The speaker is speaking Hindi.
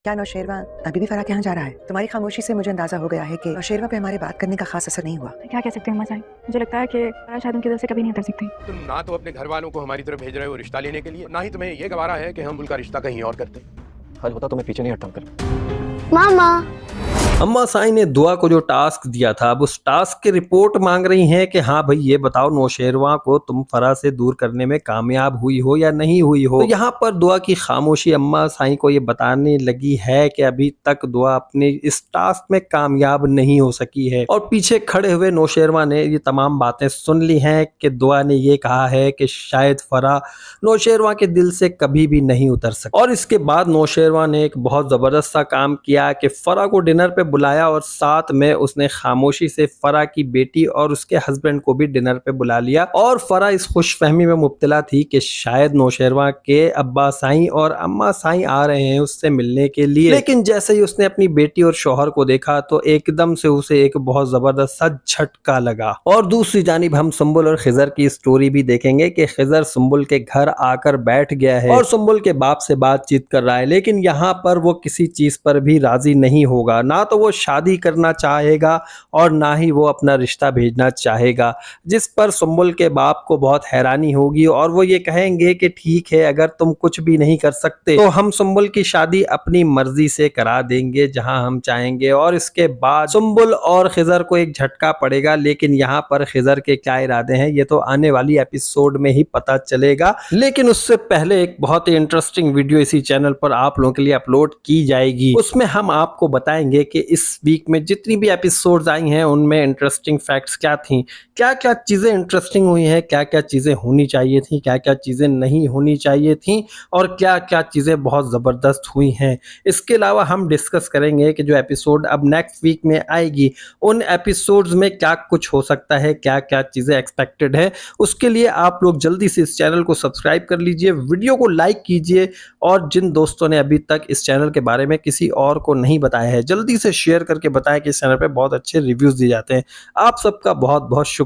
क्या नौशेरवा अभी भी फराह के यहाँ जा रहा है? तुम्हारी खामोशी से मुझे अंदाजा हो गया है कि नौशेरवा पे हमारे बात करने का खास असर नहीं हुआ। क्या कह सकते हैं अम्मा साईं, मुझे लगता है कि फराह शायद उनकी दिल से कभी नहीं उतर सकती। तुम ना तो अपने घर वालों को हमारी तरफ भेज रहे हो रिश्ता लेने के लिए, ना ही तुम्हें ये गवारा है कि हम उनका रिश्ता कहीं और करते। हल होता तो मैं पीछे नहीं हटता कर। मामा अम्मा साईं ने दुआ को जो टास्क दिया था, अब उस टास्क की रिपोर्ट मांग रही हैं कि हाँ भाई ये बताओ नौशेरवा को तुम फराह से दूर करने में कामयाब हुई हो या नहीं हुई हो। तो यहाँ पर दुआ की खामोशी अम्मा साईं को ये बताने लगी है कि अभी तक दुआ अपने इस टास्क में कामयाब नहीं हो सकी है। और पीछे खड़े हुए नौशेरवा ने ये तमाम बातें सुन ली हैं कि दुआ ने ये कहा है कि शायद फराह नौशेरवा के दिल से कभी भी नहीं उतर सकती। और इसके बाद नौशेरवा ने एक बहुत जबरदस्त सा काम किया कि फराह को डिनर पे बुलाया और साथ में उसने खामोशी से फराह की बेटी और उसके हस्बैंड को भी डिनर पे बुला लिया। और फराह इस खुशफहमी में मुब्तला थी कि शायद नौशेरवा के अब्बा साईं और अम्मा साईं आ रहे हैं उससे मिलने के लिए। लेकिन जैसे ही उसने अपनी बेटी और शौहर को देखा तो एकदम से उसे एक बहुत जबरदस्त सा झटका लगा। और दूसरी जानिब हम सुंबुल और खिजर की स्टोरी भी देखेंगे कि खिजर सुंबुल के घर आकर बैठ गया है और सुंबुल के बाप से बातचीत कर रहा है, लेकिन यहाँ पर वो किसी चीज पर भी राजी नहीं होगा। ना तो वो शादी करना चाहेगा और ना ही वो अपना रिश्ता भेजना चाहेगा, जिस पर सुंबुल के बाप को बहुत हैरानी होगी और वो ये कहेंगे कि ठीक है, अगर तुम कुछ भी नहीं कर सकते तो हम सुंबुल की शादी अपनी मर्जी से करा देंगे जहां हम चाहेंगे। और इसके बाद सुंबुल और खिजर को एक झटका पड़ेगा, लेकिन यहाँ पर खिजर के क्या इरादे हैं ये तो आने वाली एपिसोड में ही पता चलेगा। लेकिन उससे पहले एक बहुत ही इंटरेस्टिंग वीडियो इसी चैनल पर आप लोगों के लिए अपलोड की जाएगी। उसमें हम आपको बताएंगे कि इस वीक में जितनी भी एपिसोड्स आई हैं उनमें इंटरेस्टिंग फैक्ट्स क्या थी, क्या क्या चीजें इंटरेस्टिंग हुई हैं, क्या क्या चीजें होनी चाहिए थी, क्या क्या चीजें नहीं होनी चाहिए थी और क्या क्या चीजें बहुत जबरदस्त हुई हैं। इसके अलावा हम डिस्कस करेंगे कि जो एपिसोड अब नेक्स्ट वीक में आएगी उन एपिसोड्स में क्या कुछ हो सकता है, क्या क्या चीजें एक्सपेक्टेड है। उसके लिए आप लोग जल्दी से इस चैनल को सब्सक्राइब कर लीजिए, वीडियो को लाइक कीजिए और जिन दोस्तों ने अभी तक इस चैनल के बारे में किसी और को नहीं बताया है जल्दी से शेयर करके बताएं कि इस चैनल पे बहुत अच्छे रिव्यूज दिए जाते हैं। आप सबका बहुत बहुत शुक्रिया।